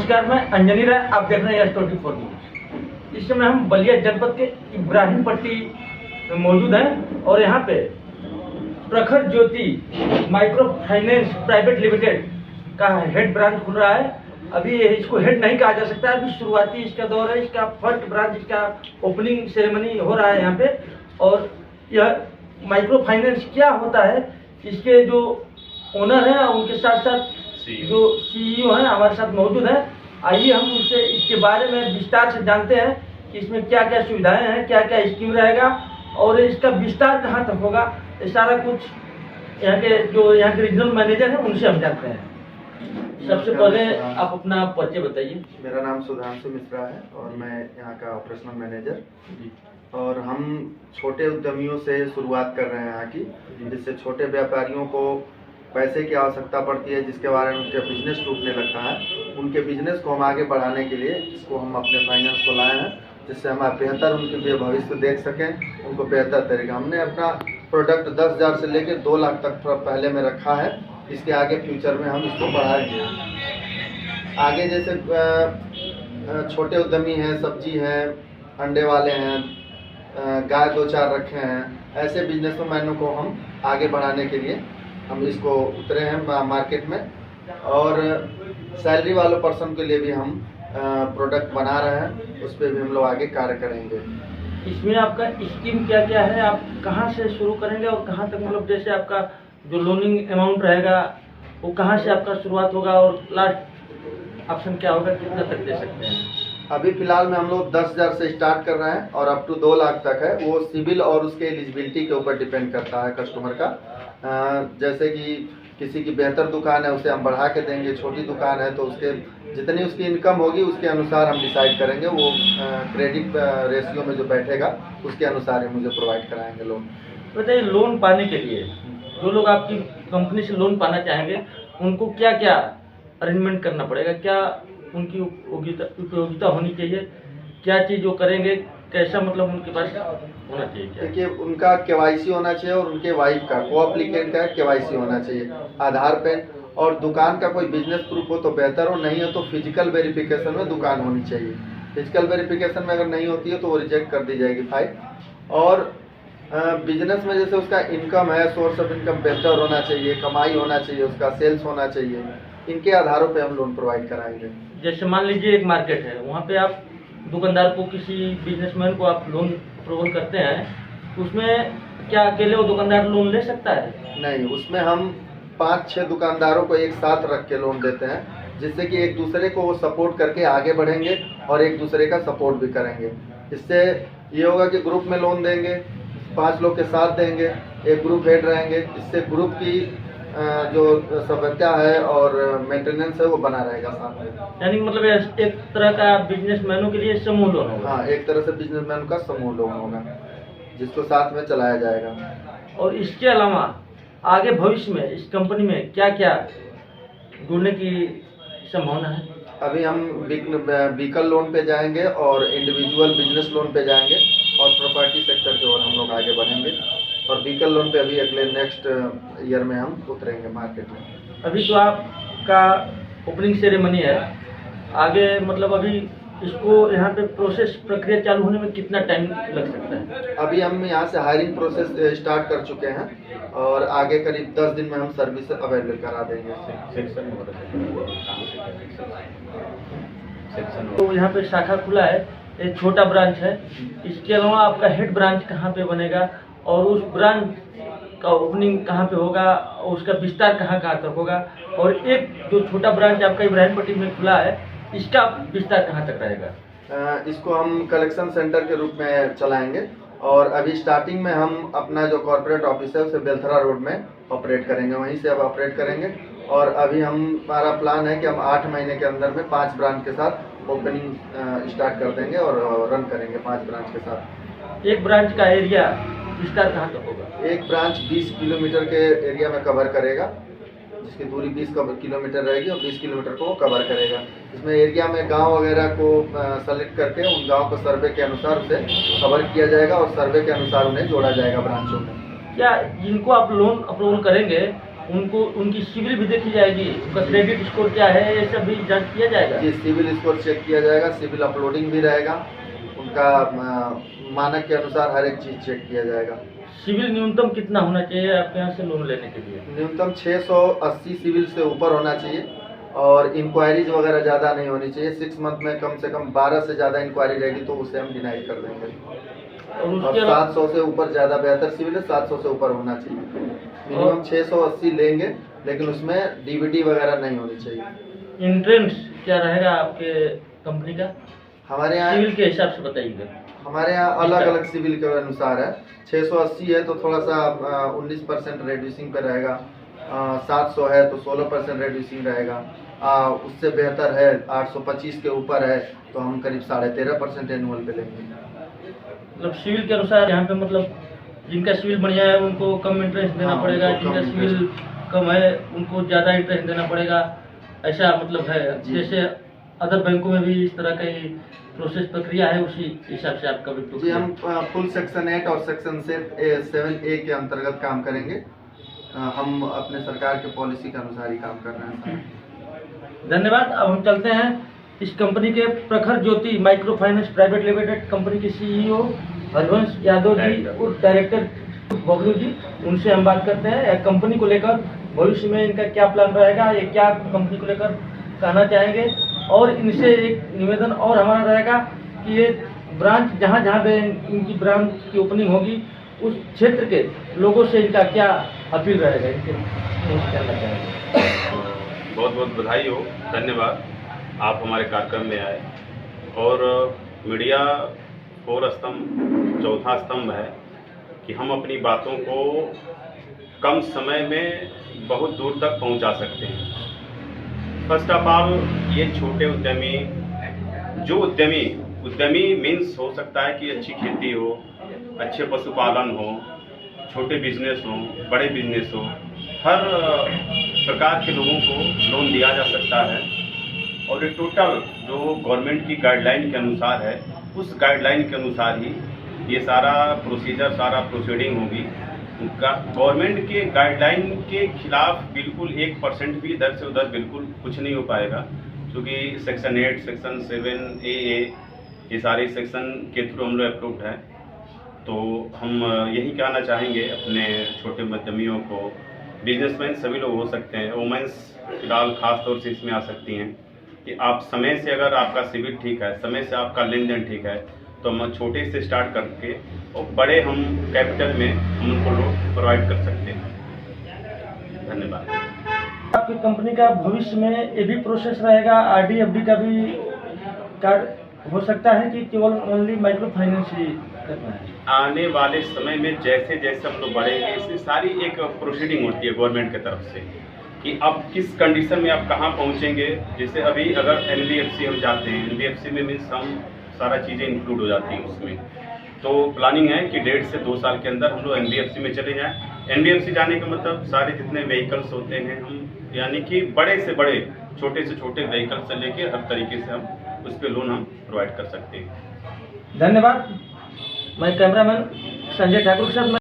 नमस्कार, मैं अंजनी राय, आप देख रहे हैं S24 न्यूज। इस समय हम बलिया जनपद के इब्राहिम पट्टी में मौजूद हैं और यहाँ पे प्रखर Jyoti micro finance private limited का हेड ब्रांच खुल रहा है। अभी इसको हेड नहीं कहा जा सकता, अभी शुरुआती इसका दौर है। इसका फर्स्ट ब्रांच, इसका ओपनिंग सेरेमनी हो रहा है यहाँ पे। और यह माइक्रो फाइनेंस क्या होता है, इसके जो ओनर हैं उनके साथ साथ जो CEO हैं हमारे साथ मौजूद हैं। आइए हम उनसे इसके बारे में विस्तार से जानते हैं कि इसमें क्या क्या सुविधाएं हैं, क्या क्या स्कीम रहेगा और इसका विस्तार कहाँ तक होगा। ये सारा कुछ यहाँ के रीजनल मैनेजर हैं, उनसे हम जानते हैं। सबसे पहले आप अपना परिचय बताइए। मेरा नाम सुधांशु मिश्रा है और मैं यहाँ का ऑपरेशनल मैनेजर। और हम छोटे उद्यमियों से शुरुआत कर रहे हैं यहाँ की, जिससे छोटे व्यापारियों को पैसे की आवश्यकता पड़ती है, जिसके बारे में उनके बिजनेस टूटने लगता है। उनके बिजनेस को हम आगे बढ़ाने के लिए इसको हम अपने फाइनेंस को लाए हैं, जिससे हम बेहतर उनके भविष्य देख सकें, उनको बेहतर तरीका। हमने अपना प्रोडक्ट 10,000 से लेकर 2 लाख तक पहले में रखा है। इसके आगे फ्यूचर में हम इसको बढ़ाएंगे। आगे जैसे छोटे उद्यमी हैं, सब्जी हैं, अंडे वाले हैं, गाय 2-4 रखे हैं, ऐसे बिजनेसमैनों को हम आगे बढ़ाने के लिए हम इसको उतरे हैं मार्केट में। और सैलरी वाले पर्सन के लिए भी हम प्रोडक्ट बना रहे हैं, उस पर भी हम लोग आगे कार्य करेंगे। इसमें आपका स्कीम क्या क्या है, आप कहाँ से शुरू करेंगे और कहाँ तक, मतलब जैसे आपका जो लोनिंग अमाउंट रहेगा वो कहाँ से आपका शुरुआत होगा और लास्ट ऑप्शन क्या होगा, कितना तक दे सकते हैं? अभी फिलहाल में हम लोग 10,000 से स्टार्ट कर रहे हैं और अप टू 2 लाख तक है। वो सिविल और उसके एलिजिबिलिटी के ऊपर डिपेंड करता है कस्टमर का। जैसे कि किसी की बेहतर दुकान है उसे हम बढ़ा के देंगे, छोटी दुकान है तो उसके जितनी उसकी इनकम होगी उसके अनुसार हम डिसाइड करेंगे। वो क्रेडिट रेशियो में जो बैठेगा उसके अनुसार ही मुझे प्रोवाइड कराएंगे लोन। बताइए, लोन पाने के लिए जो लोग आपकी कंपनी से लोन पाना चाहेंगे उनको क्या क्या अरेंजमेंट करना पड़ेगा, क्या उनकी उपयोगिता होनी चाहिए, क्या चीज़ वो करेंगे, कैसा मतलब उनके पास होना चाहिए? देखिए, उनका KYC होना चाहिए और उनके वाइफ का को-एप्लीकेंट का KYC होना चाहिए, आधार पेन, और दुकान का कोई बिजनेस प्रूफ हो तो बेहतर हो, नहीं हो तो फिजिकल वेरिफिकेशन में दुकान होनी चाहिए। फिजिकल वेरिफिकेशन में अगर नहीं होती है तो वो रिजेक्ट कर दी जाएगी फाइल। और बिजनेस में जैसे उसका इनकम है, सोर्स ऑफ इनकम बेहतर होना चाहिए, कमाई होना चाहिए, उसका सेल्स होना चाहिए, इनके आधारों पे हम लोन प्रोवाइड कराएंगे। जैसे मान लीजिए एक मार्केट है, वहाँ पे आप दुकानदार को, किसी बिजनेसमैन को आप लोन अप्रूवल करते हैं, उसमें क्या अकेले वो दुकानदार लोन ले सकता है? नहीं, उसमें हम 5-6 दुकानदारों को एक साथ रख के लोन देते हैं, जिससे कि एक दूसरे को वो सपोर्ट करके आगे बढ़ेंगे और एक दूसरे का सपोर्ट भी करेंगे। इससे ये होगा कि ग्रुप में लोन देंगे, 5 लोग के साथ देंगे, एक ग्रुप हेड रहेंगे। इससे ग्रुप की जो सभ्यता है और मेंटेनेंस है वो बना रहेगा साथ में। यानी मतलब एक तरह का बिजनेसमैनों के लिए समूह लोन होगा। हाँ, एक तरह से बिजनेसमैन का समूह लोन होगा जिसको साथ में चलाया जाएगा। और इसके अलावा आगे भविष्य में इस कंपनी में क्या क्या जुड़ने की संभावना है? अभी हम व्हीकल लोन पे जाएंगे और इंडिविजुअल बिजनेस लोन पे जाएंगे और प्रॉपर्टी सेक्टर की ओर हम लोग आगे बढ़ेंगे। और व्हीकल लोन पे अभी अगले नेक्स्ट ईयर में हम उतरेंगे मार्केट में। अभी तो आपका ओपनिंग सेरेमनी है, आगे मतलब अभी इसको यहाँ पे प्रोसेस प्रक्रिया चालू होने में कितना टाइम लग सकता है? अभी हम यहाँ से हायरिंग प्रोसेस स्टार्ट कर चुके हैं और आगे करीब 10 दिन में हम सर्विस अवेलेबल करा देंगे। तो यहाँ पे शाखा खुला है, एक छोटा ब्रांच है। इसके अलावा आपका हेड ब्रांच कहाँ पे बनेगा और उस ब्रांच का ओपनिंग कहाँ पे होगा और उसका विस्तार कहाँ तक होगा? और एक जो छोटा ब्रांच आपका इब्राहिम पट्टी में खुला है, इसका विस्तार कहाँ तक रहेगा? इसको हम कलेक्शन सेंटर के रूप में चलाएंगे और अभी स्टार्टिंग में हम अपना जो कॉर्पोरेट ऑफिस है उसे बेलथरा रोड में ऑपरेट करेंगे, वहीं से अब ऑपरेट करेंगे। और अभी हमारा प्लान है कि हम 8 महीने के अंदर में 5 ब्रांच के साथ ओपनिंग स्टार्ट कर देंगे और रन करेंगे 5 ब्रांच के साथ। एक ब्रांच का एरिया विस्तार कहाँ तक होगा? एक ब्रांच 20 किलोमीटर के एरिया में कवर करेगा, जिसकी दूरी 20 किलोमीटर रहेगी और 20 किलोमीटर को वो कवर करेगा। इसमें एरिया में गांव वगैरह को सेलेक्ट करके उन गांव को सर्वे के अनुसार उसे कवर किया जाएगा और सर्वे के अनुसार उन्हें जोड़ा जाएगा ब्रांचों में। क्या जिनको आप लोन अप्रूवल करेंगे उनको उनकी सिविल भी देखी जाएगी, उनका क्रेडिट स्कोर क्या है, ये सब भी जांच किया जाएगा। जी, सिविल स्कोर चेक किया जाएगा, सिविल अपलोडिंग भी रहेगा, उनका मानक के अनुसार हर एक चीज़ चेक किया जाएगा। सिविल न्यूनतम कितना होना चाहिए आपके यहाँ से लोन लेने के लिए? न्यूनतम 680 सिविल से ऊपर होना चाहिए और इंक्वायरीज वगैरह ज़्यादा नहीं होनी चाहिए। 6 मंथ में कम से कम 12 से ज़्यादा इंक्वायरी रहेगी तो उसे हम डिनाई कर देंगे। और अब उसके अलावा 700 से ऊपर ज़्यादा बेहतर सिविल है, 700 से ऊपर होना चाहिए। मिनिमम 680 लेंगे, लेकिन उसमें डीबीटी वगैरह नहीं होनी चाहिए। इंट्रेंस क्या रहेगा आपके कंपनी का? हमारे यहाँ सिविल के हिसाब से बताइएगा। हमारे यहाँ अलग अलग सिविल के अनुसार है। 680 है तो थोड़ा सा 19% रेड्यूसिंग पे रहेगा, 700 है तो 16% रेड्यूसिंग रहेगा, उससे बेहतर है 825 के ऊपर है तो हम करीब 13.5% एनुअल पे लेंगे। मतलब सिविल के अनुसार यहाँ पे मतलब जिनका सिविल बढ़िया है उनको कम इंटरेस्ट देना हाँ, पड़ेगा, उनको जिनका कम सिविल कम है उनको ज़्यादा इंटरेस्ट देना पड़ेगा, ऐसा मतलब है। जी। जैसे अदर बैंकों में भी इस तरह का ही प्रोसेस प्रक्रिया है, उसी हिसाब से आपका भी जी, हम फुल सेक्शन 8 और सेक्शन 7A के अंतर्गत काम करेंगे। हम अपने सरकार के पॉलिसी के अनुसार ही काम कर रहे हैं। धन्यवाद। अब हम चलते हैं इस कंपनी के Prakhar Jyoti micro finance private limited company के सीईओ हरवंश यादव जी और डायरेक्टर बबलू जी, उनसे हम बात करते हैं कंपनी को लेकर भविष्य में इनका क्या प्लान रहेगा, ये क्या कंपनी को लेकर कहना चाहेंगे। और इनसे एक निवेदन और हमारा रहेगा कि ये ब्रांच जहाँ जहाँ पे इनकी ब्रांच की ओपनिंग होगी उस क्षेत्र के लोगों से इनका क्या अपील रहेगा, इनके कहना चाहेंगे। बहुत बहुत बधाई हो, धन्यवाद आप हमारे कार्यक्रम में आए। और मीडिया 4 स्तंभ, चौथा स्तंभ है कि हम अपनी बातों को कम समय में बहुत दूर तक पहुंचा सकते हैं। फर्स्ट ऑफ ऑल, ये छोटे उद्यमी, जो उद्यमी मीन्स हो सकता है कि अच्छी खेती हो, अच्छे पशुपालन हो, छोटे बिजनेस हो, बड़े बिजनेस हो, हर प्रकार के लोगों को लोन दिया जा सकता है। और ये टोटल जो गवर्नमेंट की गाइडलाइन के अनुसार है, उस गाइडलाइन के अनुसार ही ये सारा प्रोसीजर, सारा प्रोसीडिंग होगी। गवर्नमेंट के गाइडलाइन के खिलाफ बिल्कुल 1% भी इधर से उधर बिल्कुल कुछ नहीं हो पाएगा, क्योंकि सेक्शन 8, सेक्शन 7AA ये सारे सेक्शन के थ्रू हम लोग अप्रूव्ड हैं। तो हम यही कहना चाहेंगे अपने छोटे मध्यमियों को, बिजनेसमैन सभी लोग हो सकते हैं, वुमेंस फिलहाल खास तौर से इसमें आ सकती हैं, कि आप समय से, अगर आपका सिविल ठीक है, समय से आपका लेन देन ठीक है, तो हम छोटे से स्टार्ट करके और बड़े हम कैपिटल में हम उनको लोन प्रोवाइड कर सकते हैं। धन्यवाद। आपकी कंपनी का भविष्य में ये भी प्रोसेस रहेगा, RD FD का भी कार्य हो सकता है कि केवल ओनली माइक्रो फाइनेंस ही करना है? आने वाले समय में जैसे जैसे हम लोग बढ़ेंगे, इसकी सारी एक प्रोसीडिंग होती है गवर्नमेंट की तरफ से कि अब किस कंडीशन में आप कहाँ पहुँचेंगे। जैसे अभी अगर NBFC हम जाते हैं, NBFC में मीन्स हम सारा चीज़ें इंक्लूड हो जाती हैं उसमें। तो प्लानिंग है कि 1.5 से 2 साल के अंदर हम लोग NBFC में चले जाएं। NBFC जाने का मतलब सारे जितने व्हीकल्स होते हैं, हम यानी कि बड़े से बड़े, छोटे से छोटे व्हीकल से लेके हर तरीके से हम उस पर लोन हम प्रोवाइड कर सकते हैं। धन्यवाद। मैं कैमरामैन संजय ठाकुर के साथ